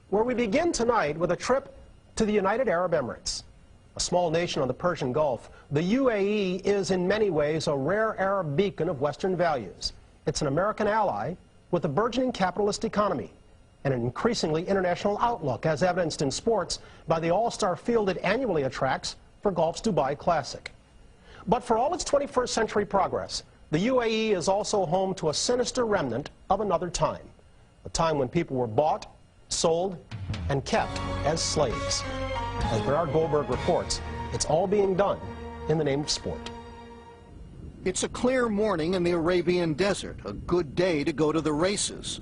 where we begin tonight with a trip to the United Arab Emirates. A small nation on the Persian Gulf, the UAE is in many ways a rare Arab beacon of Western values. It's an American ally with a burgeoning capitalist economy and an increasingly international outlook, as evidenced in sports by the all-star field it annually attracts for golf's Dubai Classic. But for all its 21st century progress, the UAE is also home to a sinister remnant of another time, a time when people were bought, sold, and kept as slaves. As Bernard Goldberg reports, it's all being done in the name of sport. It's a clear morning in the Arabian desert, a good day to go to the races.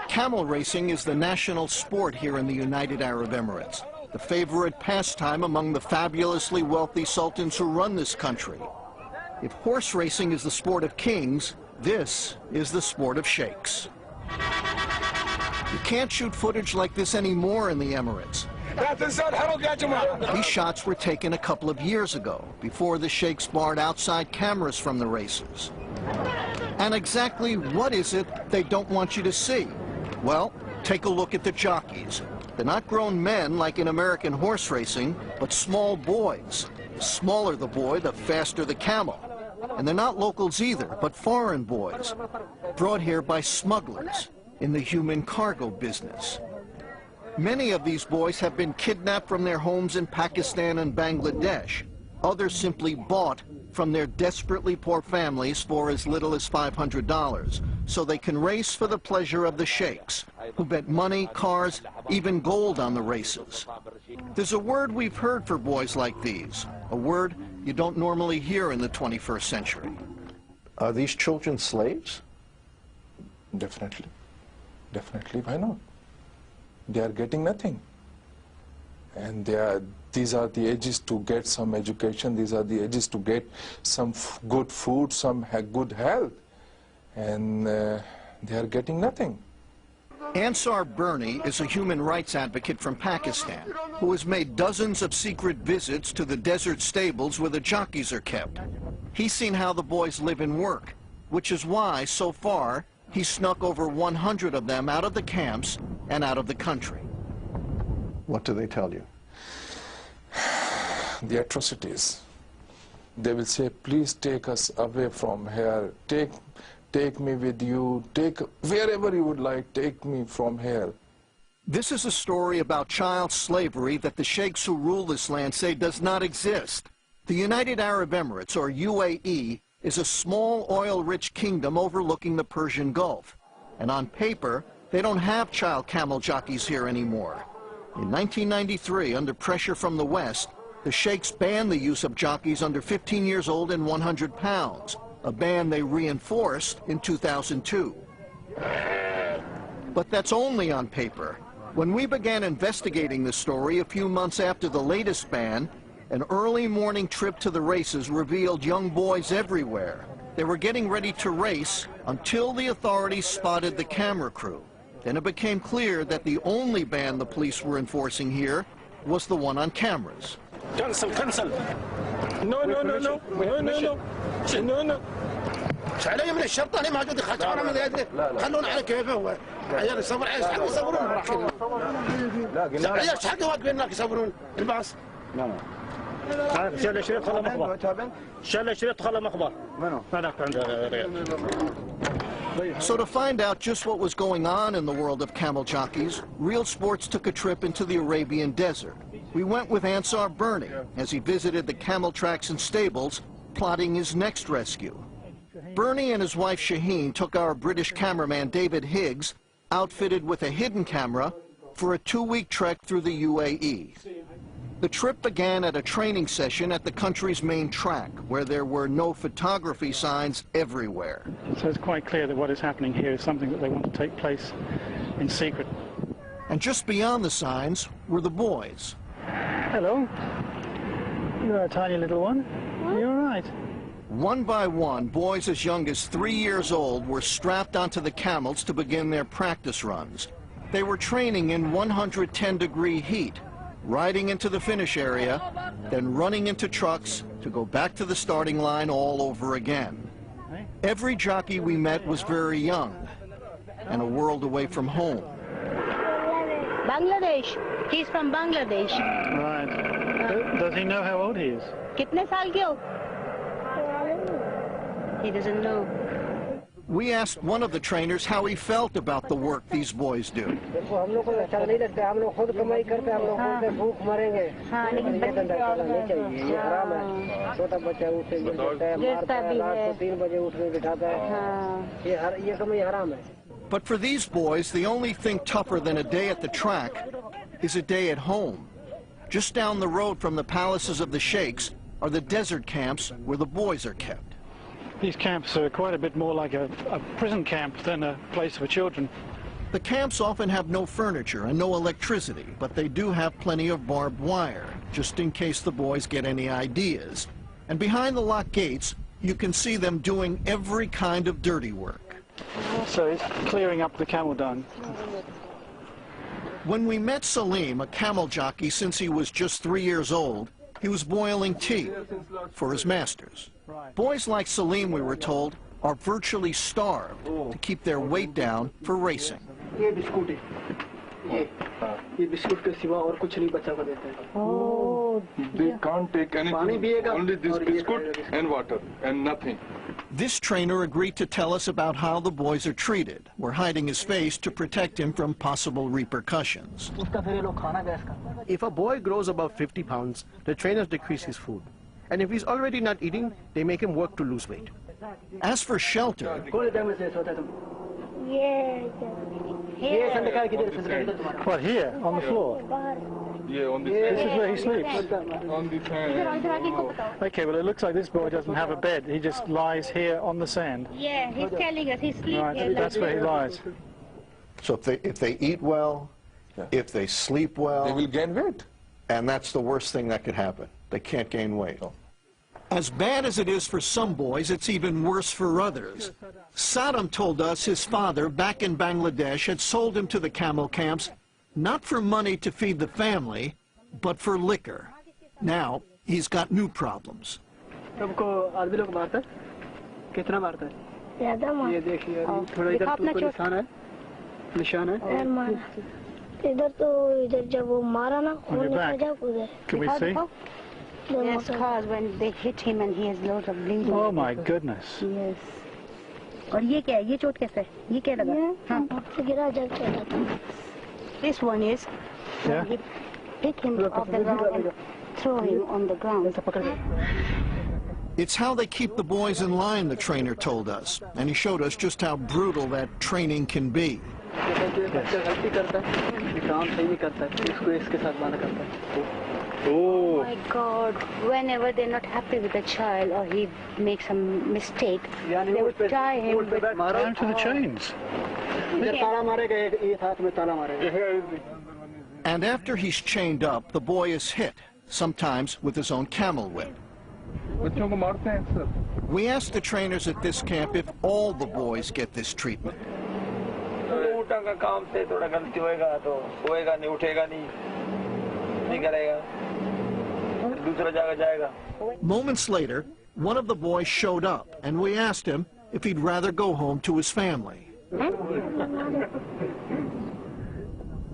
Camel racing is the national sport here in the United Arab Emirates, the favorite pastime among the fabulously wealthy sultans who run this country. If horse racing is the sport of kings, this is the sport of sheikhs. You can't shoot footage like this anymore in the Emirates. These shots were taken a couple of years ago, before the sheikhs barred outside cameras from the races. And exactly what is it they don't want you to see? Well, take a look at the jockeys. They're not grown men like in American horse racing, but small boys. The smaller the boy, the faster the camel. And they're not locals either, but foreign boys, brought here by smugglers in the human cargo business. Many of these boys have been kidnapped from their homes in Pakistan and Bangladesh. Others simply bought from their desperately poor families for as little as $500, so they can race for the pleasure of the sheikhs, who bet money, cars, even gold on the races. There's a word we've heard for boys like these, a word you don't normally hear in the 21st century. Are these children slaves? Definitely. Definitely, why not? They are getting nothing. And these are the ages to get some education, these are the ages to get some good food, some good health. And they are getting nothing. Ansar Bernie is a human rights advocate from Pakistan who has made dozens of secret visits to the desert stables where the jockeys are kept. He's seen how the boys live and work, which is why, so far, he's snuck over 100 of them out of the camps and out of the country. What do they tell you? The atrocities. They will say, please take us away from here. Take me with you. Take wherever you would like. Take me from here. This is a story about child slavery that the sheikhs who rule this land say does not exist. The United Arab Emirates, or UAE, is a small oil-rich kingdom overlooking the Persian Gulf. And on paper, they don't have child camel jockeys here anymore. In 1993, under pressure from the West, the sheikhs banned the use of jockeys under 15 years old and 100 pounds, a ban they reinforced in 2002. But that's only on paper. When we began investigating the story a few months after the latest ban, an early morning trip to the races revealed young boys everywhere. They were getting ready to race until the authorities spotted the camera crew. Then it became clear that the only ban the police were enforcing here was the one on cameras. Cancel. No. علي من الشرطة أنا ما قد دخلت أنا من هذا خلونا على كيفه هو عيال يصور عيال حق يصورون عيال حق واقفين هناك يصورون الباص شال شريط خلا مخبر شال شريط خلا مخبر منو هذاك عند الرياض. So to find out just what was going on in the world of camel jockeys, Real Sports took a trip into the Arabian desert. We went with Ansar Bernie as he visited the camel tracks and stables, plotting his next rescue. Bernie and his wife Shaheen took our British cameraman David Higgs, outfitted with a hidden camera, for a 2-week trek through the UAE. The trip began at a training session at the country's main track, where there were no photography signs everywhere. So it's quite clear that what is happening here is something that they want to take place in secret. And just beyond the signs were the boys. Hello. You're a tiny little one. You're all right. One by one, boys as young as 3 years old were strapped onto the camels to begin their practice runs. They were training in 110-degree heat, riding into the finish area, then running into trucks to go back to the starting line all over again. Every jockey we met was very young and a world away from home. Bangladesh. He's from Bangladesh. Right. Does he know how old he is? Kitne saal ke ho? He doesn't know. We asked one of the trainers how he felt about the work these boys do. But for these boys, the only thing tougher than a day at the track is a day at home. Just down the road from the palaces of the sheikhs are the desert camps where the boys are kept. These camps are quite a bit more like a prison camp than a place for children. The camps often have no furniture and no electricity, but they do have plenty of barbed wire, just in case the boys get any ideas. And behind the locked gates, you can see them doing every kind of dirty work. So he's clearing up the camel dung. When we met Salim, a camel jockey since he was just 3 years old, he was boiling tea for his masters. Boys like Salim, we were told, are virtually starved to keep their weight down for racing. Oh. They can't take anything, only this biscuit and water and nothing. This trainer agreed to tell us about how the boys are treated. We're hiding his face to protect him from possible repercussions. If a boy grows above 50 pounds, the trainers decrease his food. And if he's already not eating, they make him work to lose weight. As for shelter, What, here, on the floor? Yeah, on This is where he sleeps. on the fan. Okay, well, it looks like this boy doesn't have a bed. He just lies here on the sand. Yeah, he's telling us he sleeps here. Right, that's where he lies. So if they eat well, if they sleep well, They will gain weight. and that's the worst thing that could happen. They can't gain weight. as bad as it is for some boys, it's even worse for others. Saddam told us his father back in Bangladesh had sold him to the camel camps, not for money to feed the family, but for liquor. Now, he's got new problems. Can we see? Yes, cause when they hit him and he has lots of bleeding. Oh my goodness. Yes. और ये क्या है? ये चोट कैसे है? ये क्या लगा? हाँ. This one is. Yeah. He pick him off the ground and throw him on the ground. It's how they keep the boys in line, the trainer told us, and he showed us just how brutal that training can be. Oh my God, whenever they're not happy with a child or he makes a mistake, they would tie him with... Down to the chains. And after he's chained up, the boy is hit, sometimes with his own camel whip. We asked the trainers at this camp if all the boys get this treatment. Moments later, one of the boys showed up, and we asked him if he'd rather go home to his family.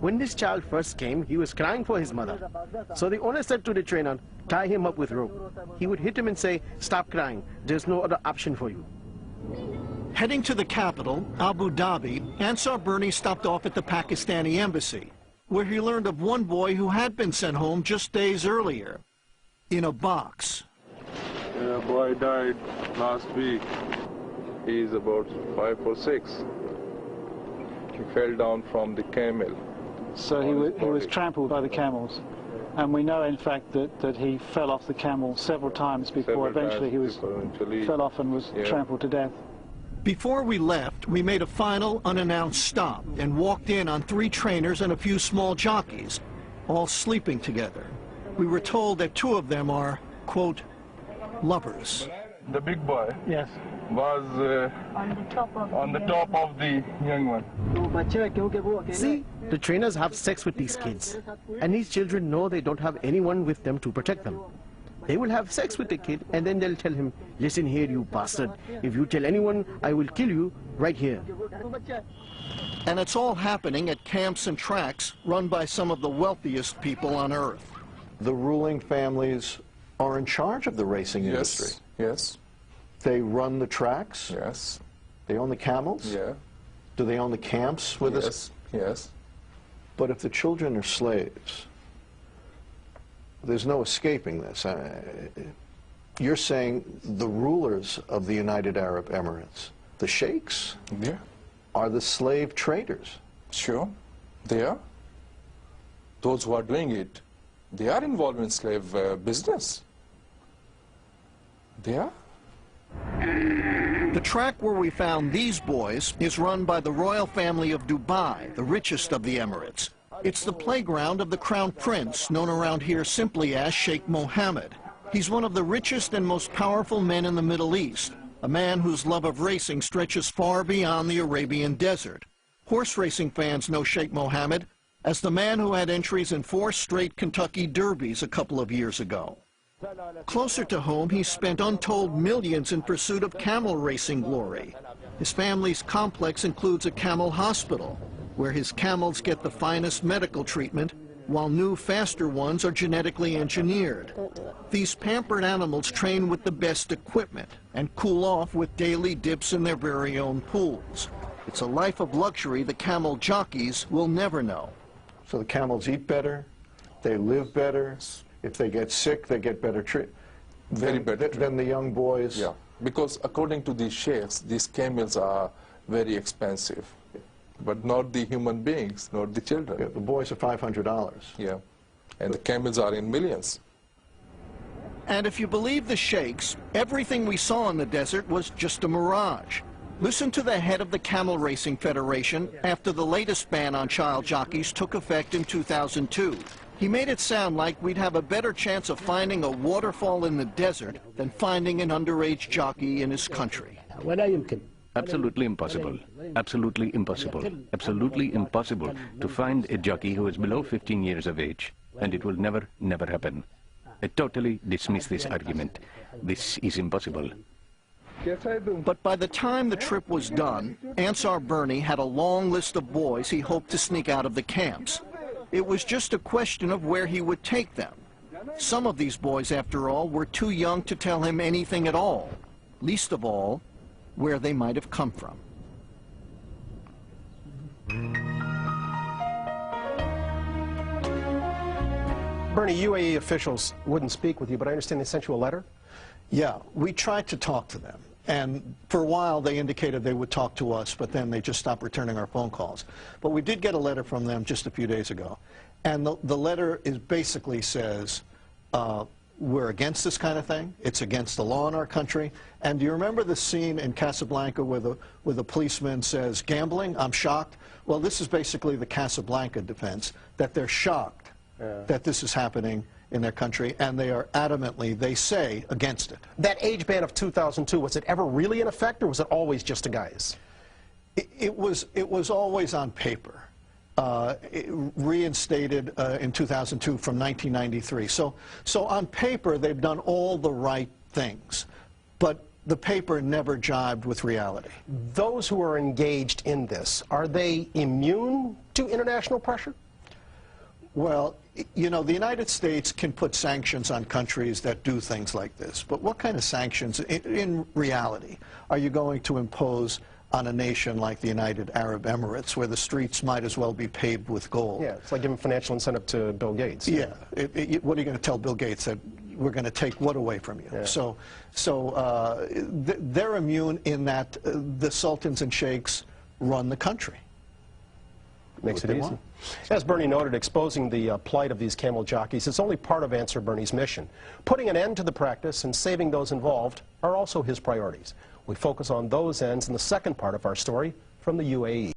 When this child first came, he was crying for his mother. So the owner said to the trainer, tie him up with rope. He would hit him and say, stop crying, there's no other option for you. Heading to the capital, Abu Dhabi, Ansar Bernie stopped off at the Pakistani embassy, where he learned of one boy who had been sent home just days earlier, in a box. A boy died last week. He's about 5 or 6. He fell down from the camel. So he was trampled by the camels. And we know, in fact, that he fell off the camel several times before eventually he fell off and was trampled to death. Before we left, we made a final unannounced stop and walked in on 3 trainers and a few small jockeys, all sleeping together. We were told that 2 of them are, quote, lovers. The big boy Yes. was On the top of the young one. See, the trainers have sex with these kids. And these children know they don't have anyone with them to protect them. They will have sex with the kid, and then they'll tell him, listen here, you bastard. If you tell anyone, I will kill you right here. And it's all happening at camps and tracks run by some of the wealthiest people on Earth. The ruling families are in charge of the racing industry. Yes. They run the tracks. Yes. They own the camels. Yeah. Do they own the camps with us? Yes. But if the children are slaves, there's no escaping this. You're saying the rulers of the United Arab Emirates, the sheikhs, Yeah. are the slave traders. Sure. They are. Those who are doing it, they are involved in slave business. They are. The track where we found these boys is run by the royal family of Dubai, the richest of the Emirates. It's the playground of the Crown Prince, known around here simply as Sheikh Mohammed. He's one of the richest and most powerful men in the Middle East, a man whose love of racing stretches far beyond the Arabian desert. Horse racing fans know Sheikh Mohammed as the man who had entries in 4 straight Kentucky Derbies a couple of years ago. Closer to home, he's spent untold millions in pursuit of camel racing glory. His family's complex includes a camel hospital, where his camels get the finest medical treatment, while new, faster ones are genetically engineered. These pampered animals train with the best equipment and cool off with daily dips in their very own pools. It's a life of luxury the camel jockeys will never know. So the camels eat better, they live better. If they get sick, they get better treatment. Very better Than the young boys. Yeah. Because according to these sheikhs, these camels are very expensive. But not the human beings, not the children. Yeah, the boys are $500. Yeah. And the camels are in millions. And if you believe the sheikhs, everything we saw in the desert was just a mirage. Listen to the head of the Camel Racing Federation after the latest ban on child jockeys took effect in 2002. He made it sound like we'd have a better chance of finding a waterfall in the desert than finding an underage jockey in his country. Absolutely impossible. Absolutely impossible. Absolutely impossible to find a jockey who is below 15 years of age. And it will never, never happen. I totally dismiss this argument. This is impossible. But by the time the trip was done, Ansar Bernie had a long list of boys he hoped to sneak out of the camps. It was just a question of where he would take them. Some of these boys, after all, were too young to tell him anything at all, least of all, where they might have come from. Bernie, UAE officials wouldn't speak with you, but I understand they sent you a letter? Yeah, we tried to talk to them. And for a while, they indicated they would talk to us, but then they just stopped returning our phone calls. But we did get a letter from them just a few days ago. And the letter basically says, we're against this kind of thing. It's against the law in our country. And do you remember the scene in Casablanca where the policeman says, gambling? I'm shocked. Well, this is basically the Casablanca defense, that they're shocked that this is happening in their country, and they are adamantly, they say, against it. That age ban of 2002, was it ever really in effect, or was it always just a guise? It was always on paper. Reinstated in 2002 from 1993. So on paper, they've done all the right things, but the paper never jibed with reality. Those who are engaged in this, are they immune to international pressure? Well, you know, the United States can put sanctions on countries that do things like this, but what kind of sanctions, in reality, are you going to impose on a nation like the United Arab Emirates, where the streets might as well be paved with gold? Yeah, it's like giving financial incentive to Bill Gates. Yeah. What are you going to tell Bill Gates, that we're going to take what away from you? Yeah. So they're immune in that the sultans and sheikhs run the country. Makes it easy. As Bernie noted, exposing the plight of these camel jockeys is only part of Ansar Bernie's mission. Putting an end to the practice and saving those involved are also his priorities. We focus on those ends in the second part of our story from the UAE.